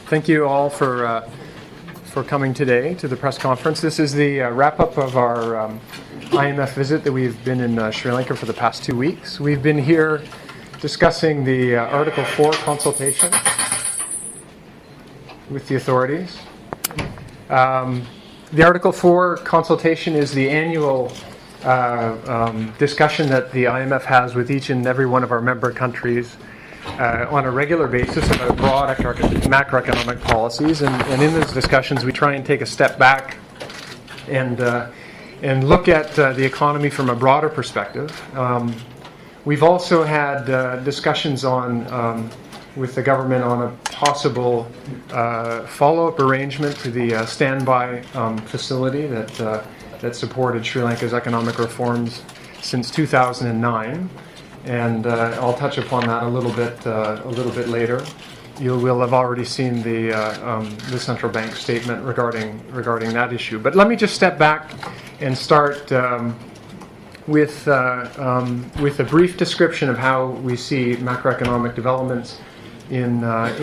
Thank you all for coming today to the press conference. This is the wrap-up of our IMF visit that we've been in Sri Lanka for the past 2 weeks. We've been here discussing the Article 4 consultation with the authorities. The Article 4 consultation is the annual discussion that the IMF has with each and every one of our member countries on a regular basis about broad macroeconomic policies, and in those discussions we try and take a step back and look at the economy from a broader perspective. We've also had discussions with the government on a possible follow-up arrangement to the standby facility that supported Sri Lanka's economic reforms since 2009. And I'll touch upon that a little bit later. You will have already seen the central bank statement regarding that issue. But let me just step back and start with a brief description of how we see macroeconomic developments in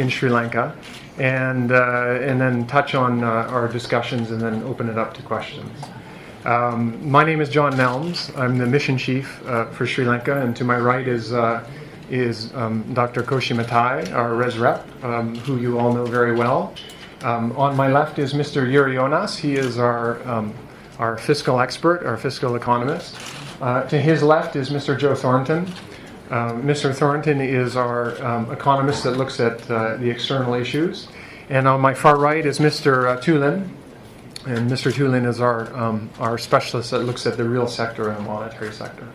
Sri Lanka, and then touch on our discussions, and then open it up to questions. My name is John Nelmes. I'm the mission chief for Sri Lanka, and to my right is Dr. Koshi Matai, our res rep, who you all know very well. On my left is Mr. Yurionas. He is our fiscal expert, our fiscal economist. To his left is Mr. Joe Thornton. Mr. Thornton is our economist that looks at the external issues. And on my far right is Mr. Tulin. And Mr. Tulin is our specialist that looks at the real sector and the monetary sector.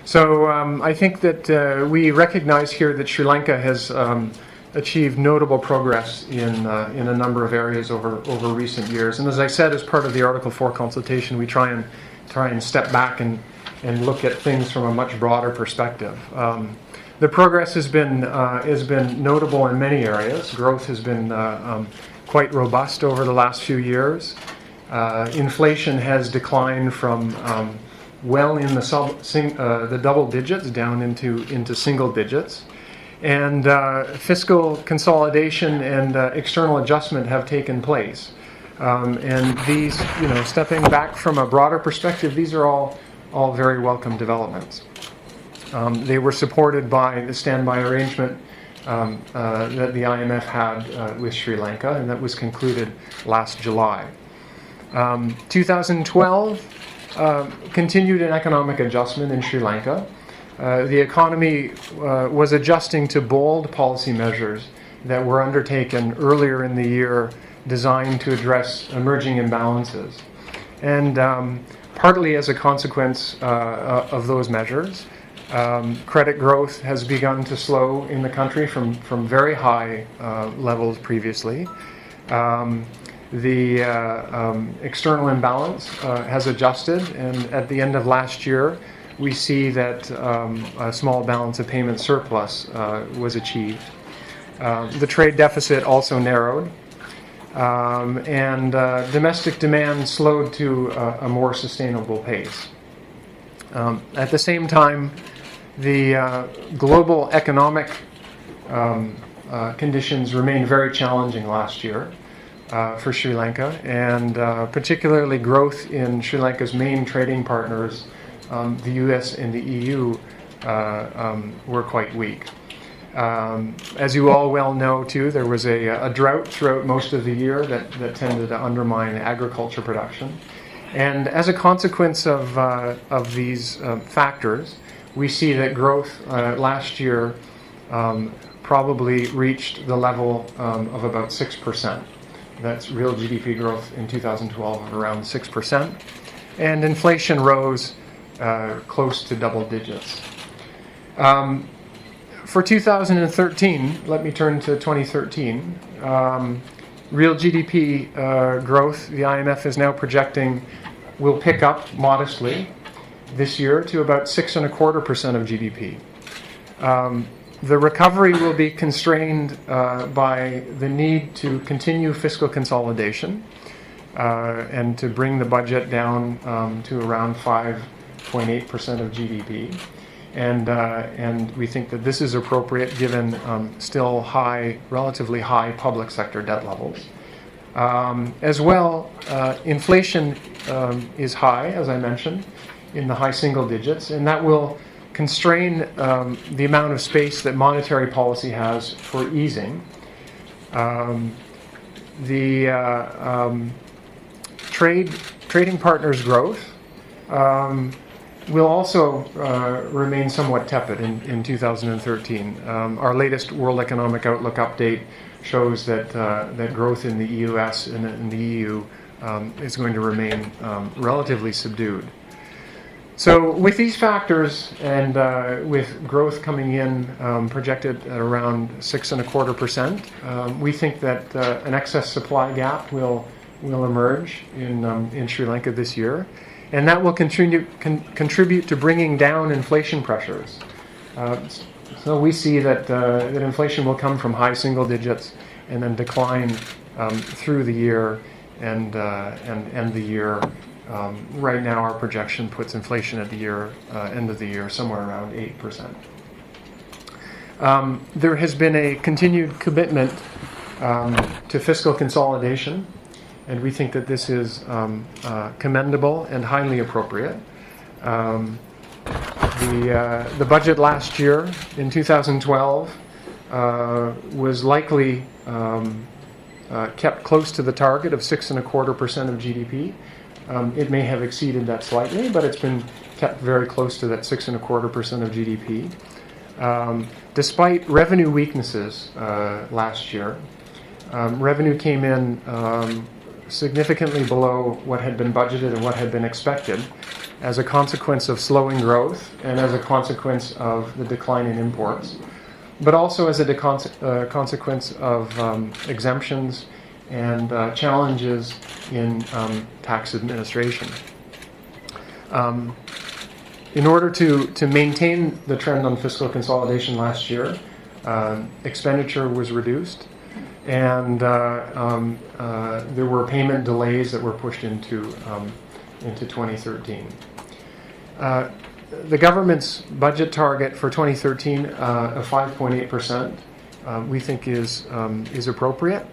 So I think that we recognize here that Sri Lanka has achieved notable progress in a number of areas over recent years. And as I said, as part of the Article 4 consultation, we try and step back and look at things from a much broader perspective. The progress has been notable in many areas. Growth has been quite robust over the last few years. Inflation has declined from well in the double digits down into single digits, and fiscal consolidation and external adjustment have taken place. And these, stepping back from a broader perspective, these are all very welcome developments. They were supported by the standby arrangement that the IMF had with Sri Lanka, and that was concluded last July. 2012 continued an economic adjustment in Sri Lanka. The economy was adjusting to bold policy measures that were undertaken earlier in the year, designed to address emerging imbalances. And partly as a consequence of those measures, credit growth has begun to slow in the country from very high levels previously. The external imbalance has adjusted, and at the end of last year, we see that a small balance of payment surplus was achieved. The trade deficit also narrowed, and domestic demand slowed to a more sustainable pace. At the same time, the global economic conditions remained very challenging last year for Sri Lanka, and particularly growth in Sri Lanka's main trading partners, the US and the EU, were quite weak. As you all well know, too, there was a drought throughout most of the year that tended to undermine agriculture production. And as a consequence of these factors, we see that growth last year probably reached the level of about 6%. That's real GDP growth in 2012 of around 6%. And inflation rose close to double digits. For 2013, let me turn to 2013, real GDP growth, the IMF is now projecting, will pick up modestly this year to about 6.25% of GDP. The recovery will be constrained by the need to continue fiscal consolidation and to bring the budget down to around 5.8% of GDP. and we think that this is appropriate given still relatively high public sector debt levels. As well, inflation is high, as I mentioned, in the high single digits, and that will constrain the amount of space that monetary policy has for easing. Trading partners' growth will also remain somewhat tepid in 2013. Our latest World Economic Outlook update shows that growth in the US and in the EU is going to remain relatively subdued. So with these factors and with growth coming in projected at around 6.25%, we think that an excess supply gap will emerge in Sri Lanka this year, and that will contribute to bringing down inflation pressures. So we see that inflation will come from high single digits and then decline through the year and end the year. Right now, our projection puts inflation at the end of the year somewhere around 8%. There has been a continued commitment to fiscal consolidation, and we think that this is commendable and highly appropriate. The budget last year, in 2012, was likely kept close to the target of 6.25% of GDP. It may have exceeded that slightly, but it's been kept very close to that 6.25% of GDP. Despite revenue weaknesses last year, revenue came in significantly below what had been budgeted and what had been expected as a consequence of slowing growth and as a consequence of the decline in imports, but also as a consequence of exemptions and challenges in tax administration. In order to maintain the trend on fiscal consolidation last year, expenditure was reduced, and there were payment delays that were pushed into 2013. The government's budget target for 2013 of 5.8% we think is appropriate,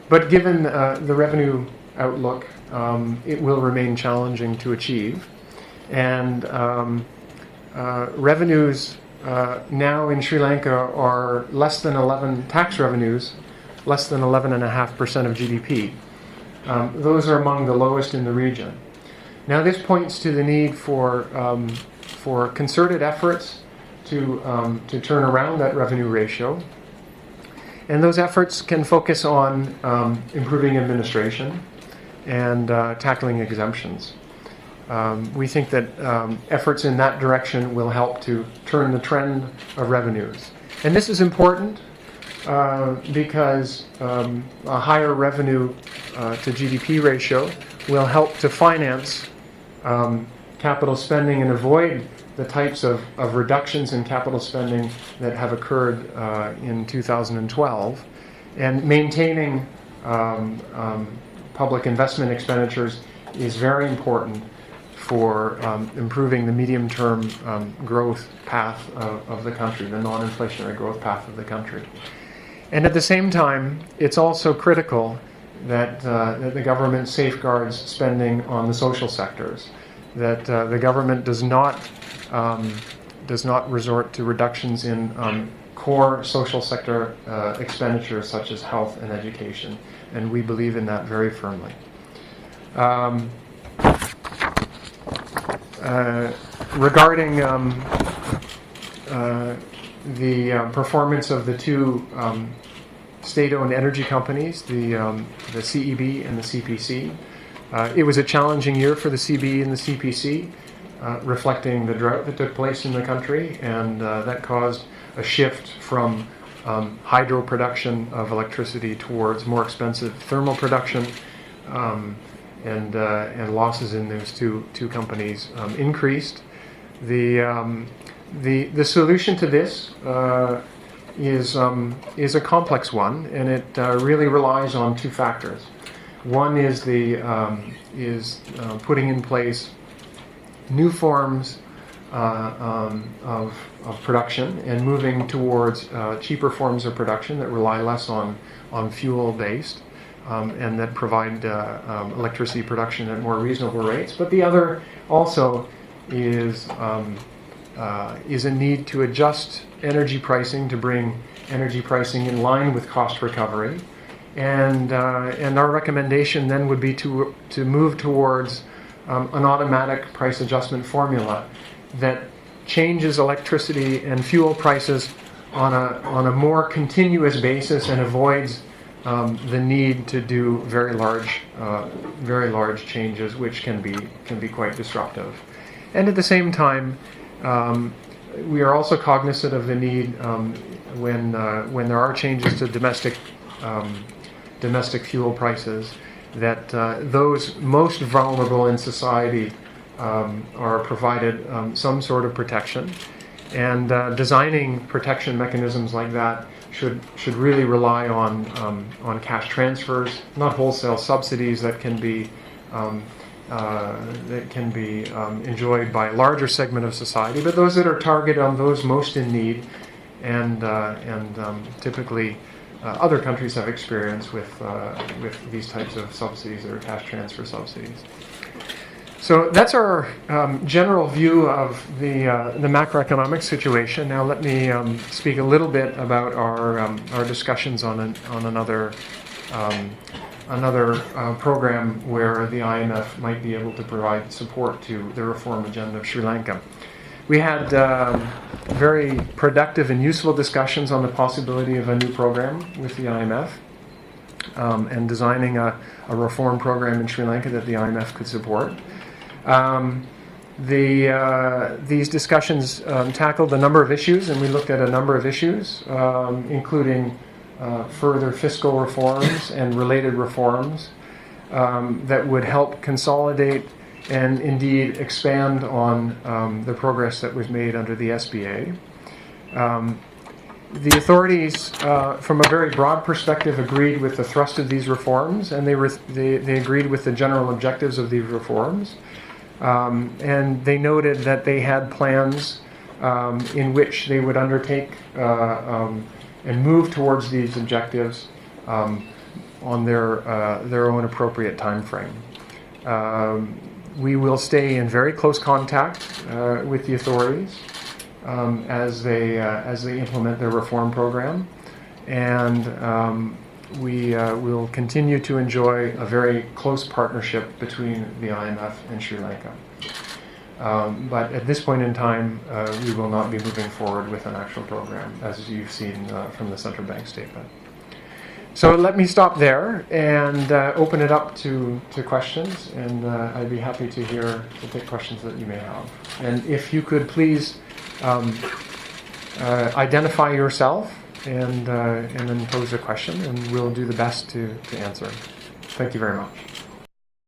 but given the revenue outlook, it will remain challenging to achieve. And revenues now in Sri Lanka are tax revenues, less than 11.5% of GDP. Those are among the lowest in the region. Now, this points to the need for concerted efforts to turn around that revenue ratio. And those efforts can focus on improving administration and tackling exemptions. We think that efforts in that direction will help to turn the trend of revenues. And this is important because a higher revenue to GDP ratio will help to finance capital spending and avoid the types of reductions in capital spending that have occurred in 2012, and maintaining public investment expenditures is very important for improving the medium-term growth path of the country, the non-inflationary growth path of the country. And at the same time, it's also critical that the government safeguards spending on the social sectors, that the government does not resort to reductions in core social sector expenditures such as health and education, and we believe in that very firmly. Regarding the performance of the two state-owned energy companies, the CEB and the CPC, it was a challenging year for the CB and the CPC, reflecting the drought that took place in the country, and that caused a shift from hydro production of electricity towards more expensive thermal production, and losses in those two companies increased. The solution to this is a complex one, and it really relies on two factors. One is putting in place new forms of production and moving towards cheaper forms of production that rely less on fuel-based and that provide electricity production at more reasonable rates. But the other also is a need to adjust energy pricing to bring energy pricing in line with cost recovery. And our recommendation then would be to move towards an automatic price adjustment formula that changes electricity and fuel prices on a more continuous basis and avoids the need to do very large changes, which can be quite disruptive. And at the same time, we are also cognizant of the need when there are changes to domestic fuel prices, that those most vulnerable in society are provided some sort of protection, and designing protection mechanisms like that should really rely on cash transfers, not wholesale subsidies that can be enjoyed by a larger segment of society, but those that are targeted on those most in need, and typically other countries have experience with these types of subsidies that are cash transfer subsidies. So that's our general view of the macroeconomic situation. Now let me speak a little bit about our discussions on another program where the IMF might be able to provide support to the reform agenda of Sri Lanka. We had very productive and useful discussions on the possibility of a new program with the IMF and designing a reform program in Sri Lanka that the IMF could support. These discussions tackled a number of issues, and we looked at a number of issues, including further fiscal reforms and related reforms that would help consolidate and indeed expand on the progress that was made under the SBA. The authorities, from a very broad perspective, agreed with the thrust of these reforms, and they agreed with the general objectives of these reforms. And they noted that they had plans in which they would undertake and move towards these objectives on their own appropriate time frame. We will stay in very close contact with the authorities as they implement their reform program, and we will continue to enjoy a very close partnership between the IMF and Sri Lanka. But at this point in time, we will not be moving forward with an actual program, as you've seen from the central bank statement. So let me stop there and open it up to questions, and I'd be happy to take questions that you may have. And if you could please identify yourself and then pose a question, and we'll do the best to answer. Thank you very much.